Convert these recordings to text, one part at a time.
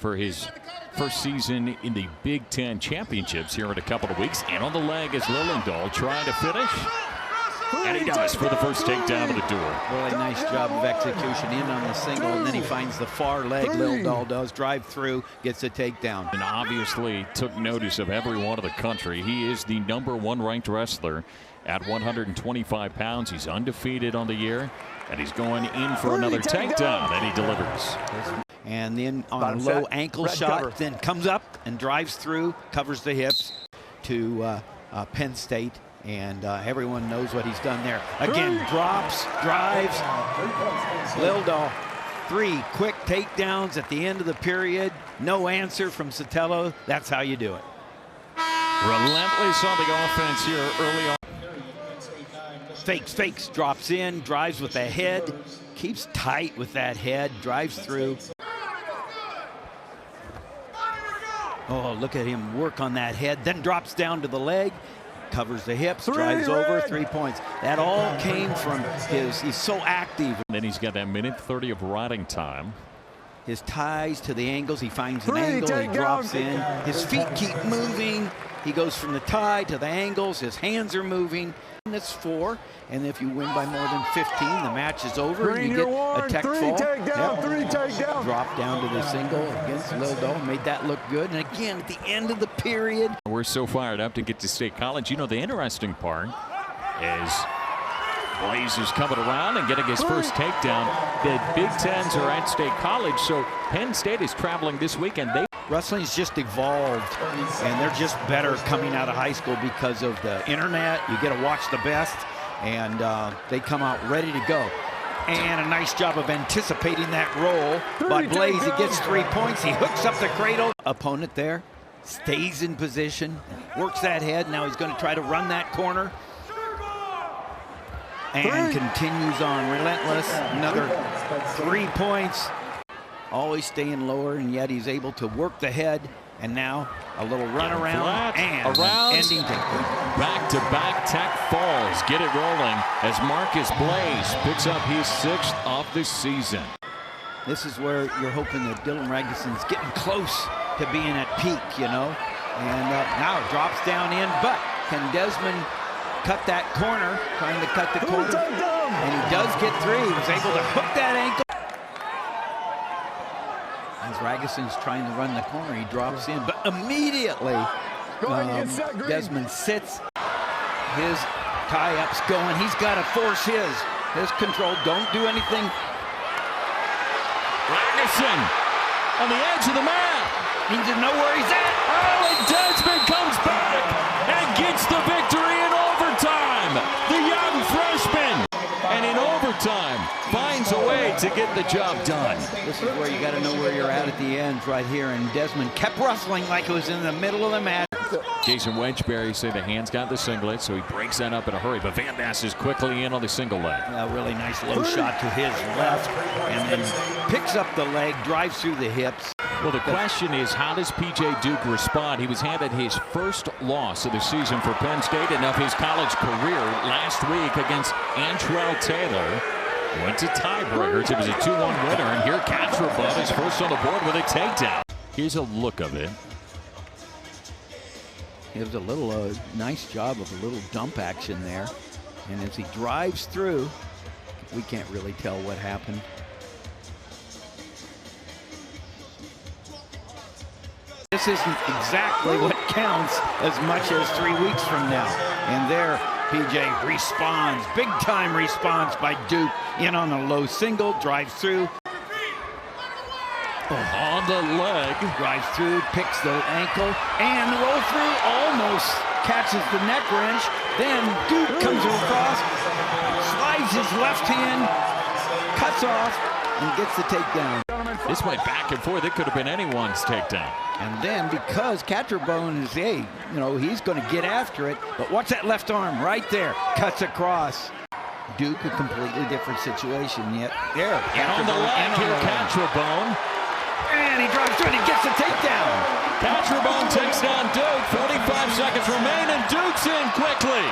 for his first season in the Big Ten Championships here in a couple of weeks. And on the leg is Lillendahl trying to finish. And he does for the first takedown of the duel. Really nice job of execution in on the single, and then he finds the far leg. Lillendahl does drive through, gets a takedown. And obviously took notice of everyone of the country. He is the #1 ranked wrestler at 125 pounds. He's undefeated on the year, and he's going in for another takedown, and he delivers. And then on a low ankle shot, then comes up and drives through, covers the hips to Penn State. And everyone knows what he's done there. Again, drops, drives. Lillendahl, 3 quick takedowns at the end of the period. No answer from Sotelo. That's how you do it. Relentless on the offense here early on. Fakes, drops in, drives with the head. Keeps tight with that head, drives through. Oh, look at him work on that head, then drops down to the leg. Covers the hips, drives over, 3 points. That all came from he's so active. And then he's got that minute 30 of riding time. His ties to the angles, he finds an angle, he drops in. His feet keep moving. He goes from the tie to the angles, his hands are moving. And it's 4, and if you win by more than 15, the match is over, and you get a tech fall. 3 takedowns. Drop down to the single against Lillendahl, made that look good. And again, at the end of the period. We're so fired up to get to State College. You know, the interesting part is Blaze is coming around and getting his first takedown. The Big Tens are at State College, so Penn State is traveling this weekend. Wrestling's just evolved, and they're just better coming out of high school because of the internet. You get to watch the best, and they come out ready to go. And a nice job of anticipating that roll by Blaze. He gets 3 points. He hooks up the cradle. Opponent there stays in position, works that head. Now he's going to try to run that corner. And continues on, relentless. Another 3 points. Always staying lower, and yet he's able to work the head. And now a little run around and ending takedown. Back-to-back tech falls. Get it rolling as Marcus Blaze picks up his 6th of the season. This is where you're hoping that Dylan Ragason's getting close to being at peak, you know. And now drops down in, but can Desmond cut that corner, trying to cut the corner? And he does get 3. He was able to hook that ankle. As Ragason's trying to run the corner, he drops in, but immediately Desmond sits. His tie-up's going. He's got to force his control. Don't do anything. Ragason on the edge of the mat. He doesn't know where he's at. Oh, and Desmond comes back and gets the victory in overtime. The young freshman. And in overtime, finds a way to get the job done. This is where you got to know where you're at the end, right here. And Desmond kept wrestling like it was in the middle of the mat. Jason Wedgbury say the hands got the singlet, so he breaks that up in a hurry. But Van Bass is quickly in on the single leg. A really nice low shot to his left, and then picks up the leg, drives through the hips. Well, the question is, how does P.J. Duke respond? He was handed his first loss of the season for Penn State and of his college career last week against Antrell Taylor. Went to tiebreakers. It was a 2-1 winner, and here Catrobot is first on the board with a takedown. Here's a look of it. It was a little nice job of a little dump action there. And as he drives through, we can't really tell what happened. This isn't exactly what counts as much as 3 weeks from now. And there, PJ responds, big time response by Duke, in on a low single, drives through. On the leg. Drives through, picks the ankle, and the roll through almost catches the neck wrench. Then Duke comes across, slides his left hand, cuts off, and gets the takedown. This went back and forth. It could have been anyone's takedown. And then because Catrobot is, he's going to get after it. But watch that left arm right there. Cuts across. Duke, a completely different situation yet. There. And on the leg here, Catrobot. And he drives through it. He gets the takedown. Catrobot takes down Duke. 45 seconds remain, and Duke's in quickly.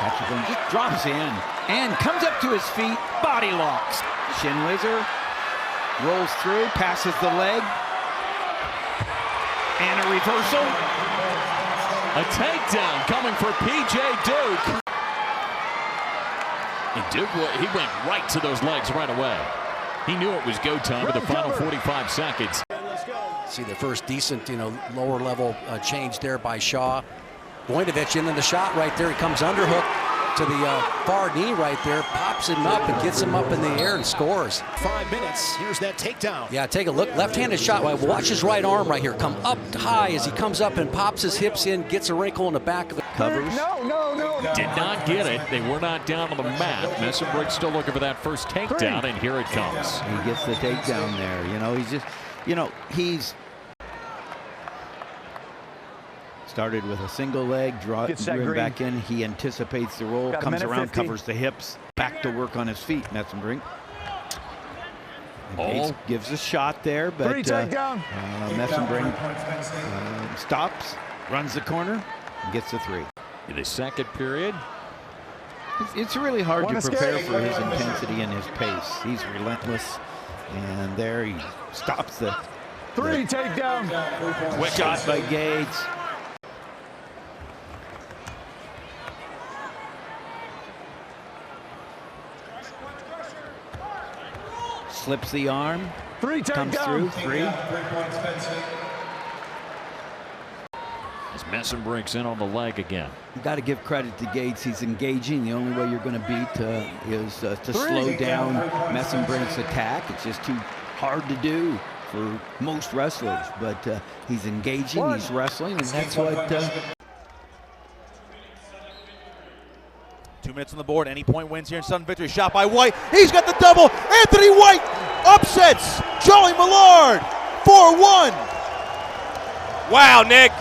Catrobot just drops in and comes up to his feet. Body locks. Shin whizzer. rolls through, passes the leg, and a reversal. A takedown coming for P.J. Duke. And Duke, he went right to those legs right away. He knew it was go time with the final 45 seconds. See the first decent, lower level change there by Shaw. Voinovich in the shot right there. He comes underhook to the far knee right there, pops him up and gets him up in the air and scores. 5 minutes. Here's that takedown. Yeah, take a look. Left-handed shot. Watch his right arm right here. Come up high as he comes up and pops his hips in, gets a wrinkle in the back of the Covers. No. Did not get it. They were not down on the mat. Messenbrick still looking for that first takedown, and here it comes. He gets the takedown there. He's just, he's started with a single leg, drew him back in. He anticipates the roll, comes around, covers the hips, back to work on his feet, Messenbrink. Gates gives a shot there, but Messenbrink stops, runs the corner, and gets the three. In the second period. It's really hard to prepare for his intensity and his pace. He's relentless, and there he stops the takedown. Quick shot by Gates. Slips the arm, comes through, three. As Messenbrick's in on the leg again. You got to give credit to Gates. He's engaging. The only way you're going to beat is to slow down Messenbrick's attack. It's just too hard to do for most wrestlers. But he's engaging, he's wrestling, and that's what... 2 minutes on the board. Any point wins here in sudden victory. Shot by White. He's got the double. Anthony White upsets Joey Millard. 4-1. Wow, Nick.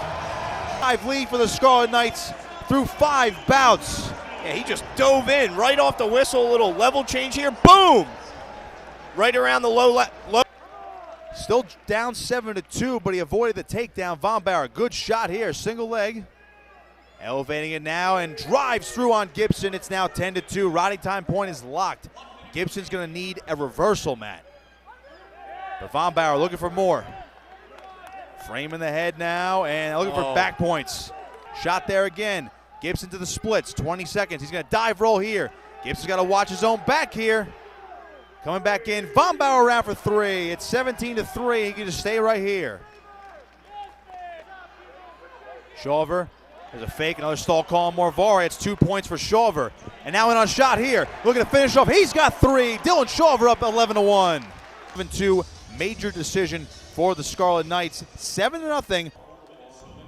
5 lead for the Scarlet Knights through 5 bouts. Yeah, he just dove in right off the whistle. A little level change here. Boom! Right around the low. Still down 7-2, but he avoided the takedown. Von Bauer, good shot here. Single leg. Elevating it now and drives through on Gibson. It's now 10-2. Riding time point is locked. Gibson's going to need a reversal, Matt. But Von Bauer looking for more. Frame in the head now and looking for back points. Shot there again. Gibson to the splits. 20 seconds. He's going to dive roll here. Gibson's got to watch his own back here. Coming back in. Von Bauer around for 3. It's 17-3. He can just stay right here. Shawver. There's a fake, another stall call on Morvari. It's 2 points for Shawver. And now in on shot here. Looking to finish off. He's got 3. Dylan Shawver up 11-1. 7-2, major decision for the Scarlet Knights. 7-0.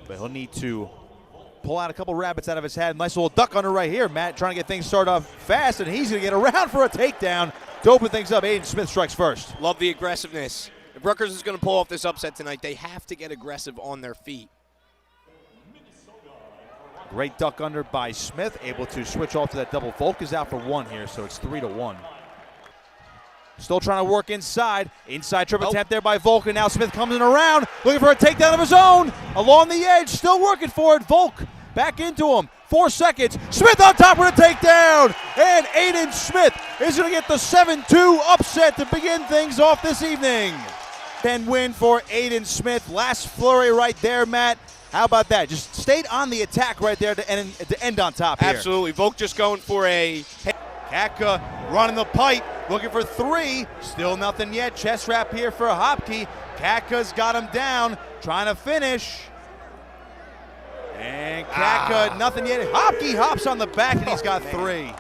But he'll need to pull out a couple rabbits out of his head. Nice little duck under right here. Matt trying to get things started off fast, and he's going to get around for a takedown to open things up. Aiden Smith strikes first. Love the aggressiveness. If Rutgers is going to pull off this upset tonight, they have to get aggressive on their feet. Great duck under by Smith, able to switch off to that double. Volk is out for 1 here, so it's 3-1. Still trying to work inside. Inside triple attempt there by Volk, and now Smith coming around, looking for a takedown of his own. Along the edge, still working for it. Volk back into him. 4 seconds. Smith on top with a takedown. And Aiden Smith is going to get the 7-2 upset to begin things off this evening. 10 win for Aiden Smith. Last flurry right there, Matt. How about that? Just stayed on the attack right there to end on top here. Absolutely. Volk just going for a... Katka running the pipe, looking for 3. Still nothing yet. Chest wrap here for Hopke. Katka's got him down, trying to finish. And Katka, nothing yet. Hopke hops on the back, and he's got 3.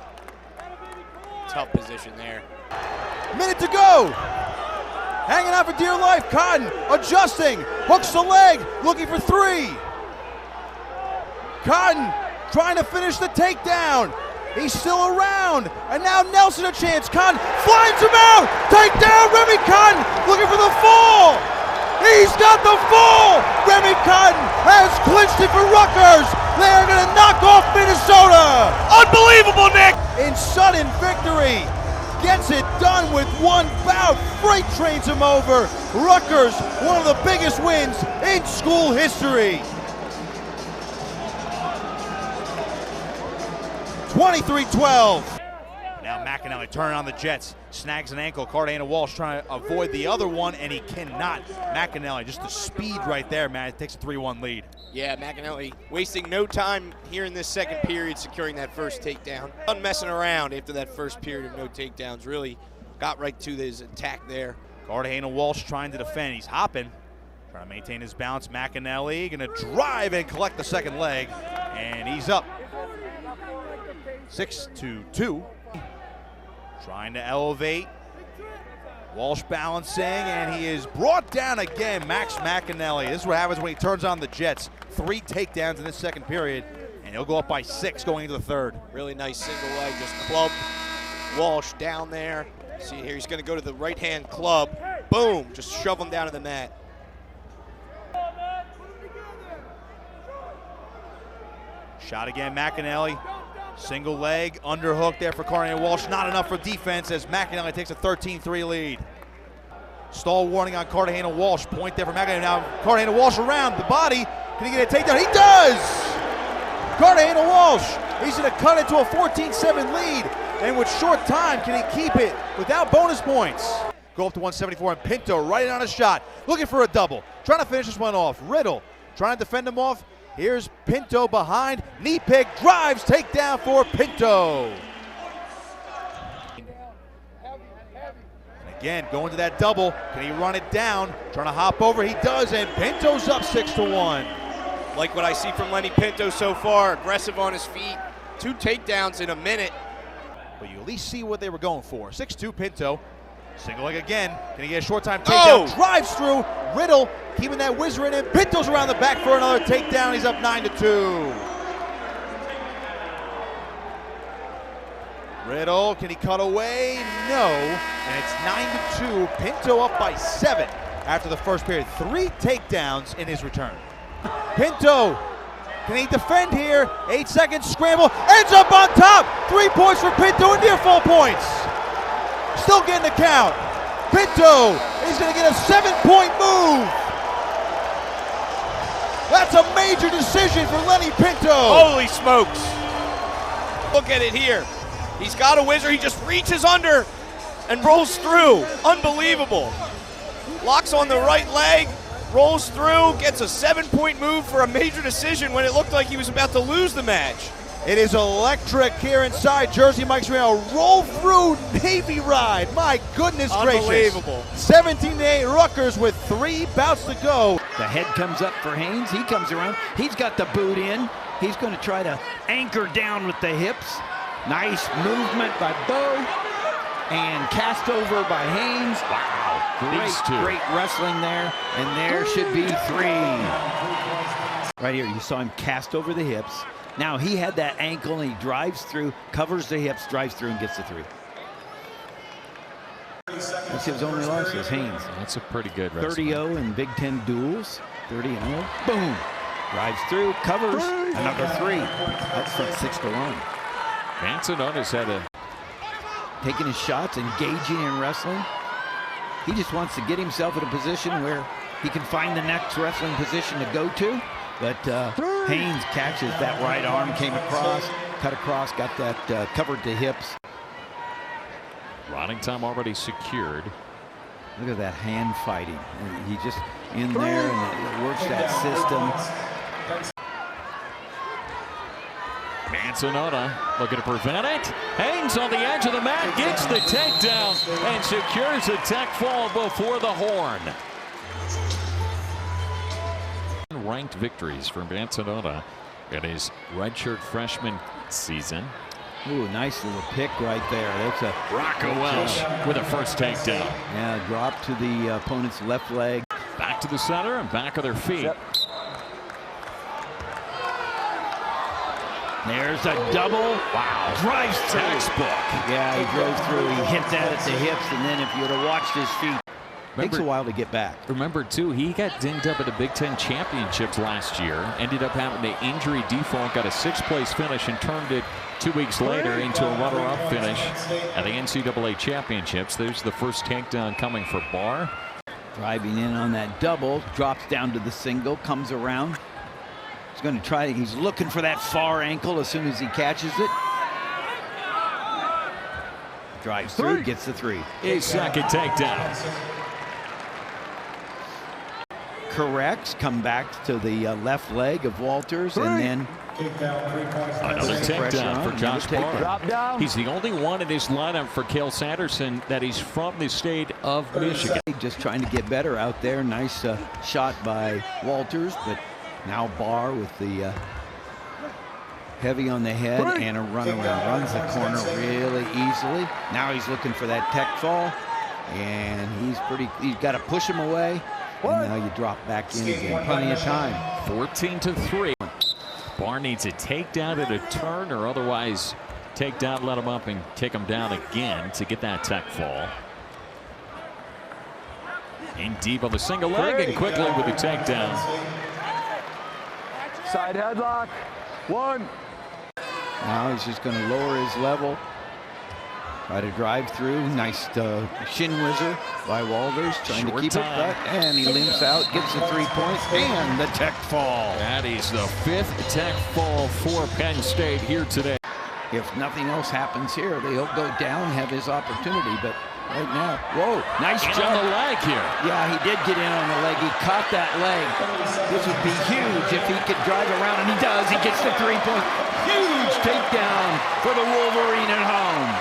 Tough position there. Minute to go. Hanging out for dear life. Cotton adjusting, hooks the leg, looking for 3. Cotton trying to finish the takedown. He's still around, and now Nelson a chance. Cotton flies him out. Takedown, Remy Cotton looking for the fall. He's got the fall. Remy Cotton has clinched it for Rutgers. They are going to knock off Minnesota. Unbelievable, Nick. In sudden victory. Gets it done with 1 bout. Freight trains him over. Rutgers, one of the biggest wins in school history. 23-12. Now McAnally turning on the Jets, snags an ankle. Cartagena-Walsh trying to avoid the other one, and he cannot. McAnally, just the speed right there, man. It takes a 3-1 lead. Yeah, McAnally wasting no time here in this second period securing that first takedown. Not messing around after that first period of no takedowns. Really got right to his attack there. Cartagena-Walsh trying to defend. He's hopping, trying to maintain his balance. McAnally going to drive and collect the second leg, and he's up. 6-2. Trying to elevate. Walsh balancing, and he is brought down again. Max McAnally. This is what happens when he turns on the Jets. 3 takedowns in this second period, and he'll go up by 6 going into the third. Really nice single leg, just club Walsh down there. See here, he's going to go to the right-hand club. Boom, just shove him down to the mat. Shot again, McAnally. Single leg, underhook there for Cartagena-Walsh. Not enough for defense as McAnally takes a 13-3 lead. Stall warning on Cartagena-Walsh. Point there for McAnally. Now Cartagena-Walsh around the body. Can he get a takedown? He does! Cartagena-Walsh, he's going to cut into a 14-7 lead. And with short time, can he keep it without bonus points? Go up to 174, and Pinto right in on a shot. Looking for a double. Trying to finish this one off. Riddle trying to defend him off. Here's Pinto behind. Knee pick, drives, takedown for Pinto. And again, going to that double. Can he run it down? Trying to hop over. He does, and Pinto's up 6-1. Like what I see from Lenny Pinto so far. Aggressive on his feet. 2 takedowns in a minute. But you at least see what they were going for. 6-2 Pinto. Single leg again. Can he get a short time takedown? Oh! Drives through. Riddle keeping that whizzer in him. Pinto's around the back for another takedown. He's up 9-2. Riddle, can he cut away? No. And it's 9-2. Pinto up by 7 after the first period. 3 takedowns in his return. Pinto, can he defend here? 8 seconds, scramble, ends up on top. 3 points for Pinto and near full points. Still getting the count. Pinto is going to get a 7-point move. That's a major decision for Lenny Pinto. Holy smokes. Look at it here. He's got a whizzer. He just reaches under and rolls through. Unbelievable. Locks on the right leg, rolls through, gets a 7-point move for a major decision when it looked like he was about to lose the match. It is electric here inside Jersey Mike's Arena. Roll through Navy ride. My goodness gracious. Unbelievable. 17-8 Rutgers with 3 bouts to go. The head comes up for Haynes. He comes around. He's got the boot in. He's going to try to anchor down with the hips. Nice movement by Bo. And cast over by Haynes. Wow. Great wrestling there. And there should be 3. Right here, you saw him cast over the hips. Now he had that ankle and he drives through, covers the hips, drives through and gets the 3. That's his only losses, Haynes. That's a pretty good wrestling. 30-0 in Big Ten duels. 30-0. Boom. Drives through, covers, another 3. That's from 6-1. Manzanota's had a... Taking his shots, engaging in wrestling. He just wants to get himself in a position where he can find the next wrestling position to go to. But Haynes catches that right arm, came across, cut across, got that covered the hips. Riding time already secured. Look at that hand fighting. He's just in there and it works that system. Manzanota looking to prevent it. Haynes on the edge of the mat, gets the takedown and secures a tech fall before the horn. Ranked victories for Manzanota in his redshirt freshman season. Ooh, nice little pick right there. That's a Rocco Welsh with a first takedown. Yeah, drop to the opponent's left leg. Back to the center and back of their feet. Yep. There's a double. Wow. Drives through. Textbook. Yeah, he drove through. He hit that at the hips, and then if you would have watched his feet, takes a while to get back. Remember, too, he got dinged up at the Big Ten Championships last year. Ended up having an injury default, got a 6th-place finish, and turned it 2 weeks later into a runner-up finish at the NCAA Championships. There's the first takedown coming for Barr. Driving in on that double, drops down to the single, comes around. He's going to try, he's looking for that far ankle as soon as he catches it. Drives through, gets the 3. His second takedown. Corrects, come back to the left leg of Walters, and then Another takedown for Josh Barr. Drop down. He's the only one in his lineup for Cale Sanderson that he's from the state of Michigan. Just trying to get better out there. Nice shot by Walters, but now Barr with the heavy on the head and a runaround. Runs the corner really easily. Now he's looking for that tech fall, and he's got to push him away. And now you drop back in again. Plenty of time. 14-3. Barr needs a takedown at a turn, or otherwise take down, let him up, and take him down again to get that tech fall. In deep on the single leg and quickly with the takedown. Side headlock. 1. Now he's just going to lower his level. Try to drive through. Nice shin whizzer by Walters, trying to keep it back. And he limps out, gets the 3 points, and the tech fall. That is the 5th tech fall for Penn State here today. If nothing else happens here, he'll go down, have his opportunity. But right now, whoa, nice jump on the leg here. Yeah, he did get in on the leg. He caught that leg. This would be huge if he could drive around, and he does. He gets the 3 point. Huge takedown for the Wolverine at home.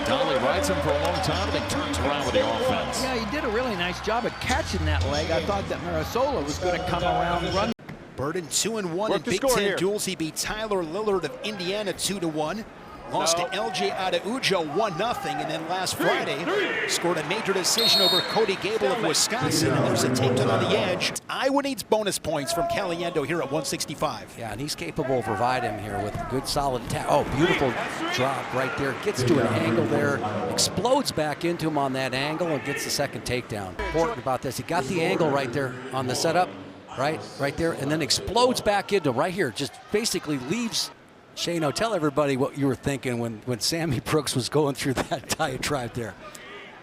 Dolly rides him for a long time and then turns around with the offense. Yeah, he did a really nice job of catching that leg. I thought that Marisola was going to come around and run. Burden 2-1 in Big Ten duels. He beat Tyler Lillard of Indiana 2-1. Lost to LJ Adaujo 1-0, and then last Friday scored a major decision over Cody Gable of Wisconsin, and there's a takedown on the edge. Iowa needs bonus points from Caliendo here at 165. Yeah, and he's capable of providing him here with a good solid tap. Oh, beautiful drop right there. Gets to an angle there, explodes back into him on that angle, and gets the second takedown. Important about this, he got the angle right there on the setup, right there, and then explodes back into right here. Just basically leaves. Shano, tell everybody what you were thinking when Sammy Brooks was going through that diatribe there.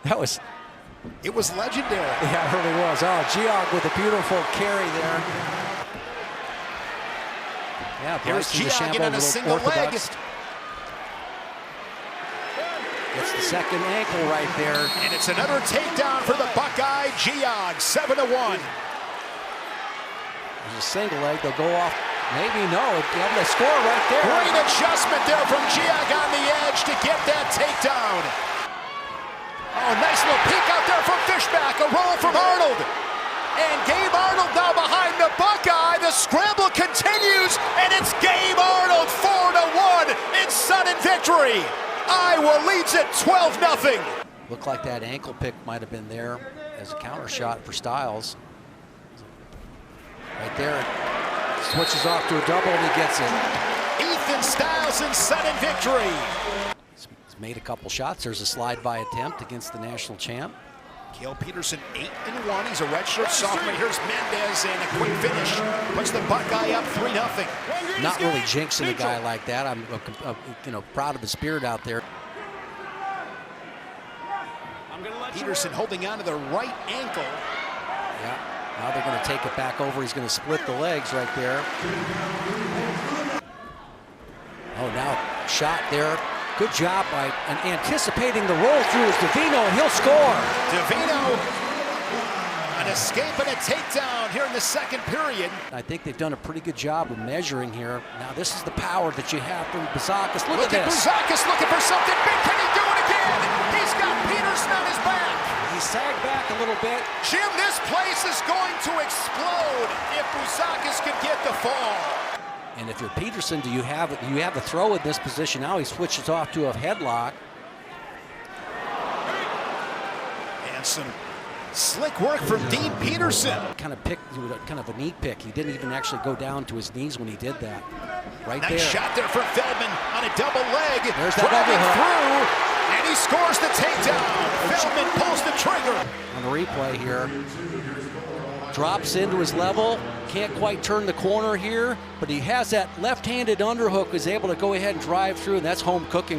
It was legendary. Yeah, it really was. Oh, Geog with a beautiful carry there. Yeah, here's Geog in a single leg. Gets the second ankle right there. And it's another takedown for the Buckeye. Geog, 7-1. There's a single leg. They'll go off. Maybe no. They score right there. Great adjustment there from Geog on the edge to get that takedown. Oh, nice little peek out there from Fishback. A roll from Arnold. And Gabe Arnold now behind the Buckeye. The scramble continues, and it's Gabe Arnold 4-1 in sudden victory. Iowa leads it 12-0. Looked like that ankle pick might have been there as a counter shot for Styles. Right there. Switches off to a double, and he gets it. Ethan Styles in sudden victory. He's made a couple shots. There's a slide-by attempt against the national champ. Cale Peterson 8-1. He's a redshirt sophomore. Here's Mendez, and a quick finish puts the Buckeye up 3-0. Not really jinxing a guy like that. I'm proud of the spirit out there. Peterson holding on to the right ankle. Yeah. Now they're going to take it back over. He's going to split the legs right there. Oh, now shot there. Good job by anticipating the roll through is Davino, and he'll score. Davino, an escape and a takedown here in the second period. I think they've done a pretty good job of measuring here. Now this is the power that you have from Buzakis. Look at this. Buzakis looking for something big. Can he do it again? He's got Peterson on his back. He sagged back a little bit. Jim, this place is going to explode if Buzakis can get the fall. And if you're Peterson, you have a throw in this position. Now he switches off to a headlock. And some slick work from Dean Peterson. Kind of a neat pick. He didn't even actually go down to his knees when he did that. Right there. Nice shot there from Feldman on a double leg. There's that driving overhook. through, and he scores the takedown. Feldman pulls the trigger. On the replay here, drops into his level. Can't quite turn the corner here, but he has that left-handed underhook. Is able to go ahead and drive through, and that's home cooking.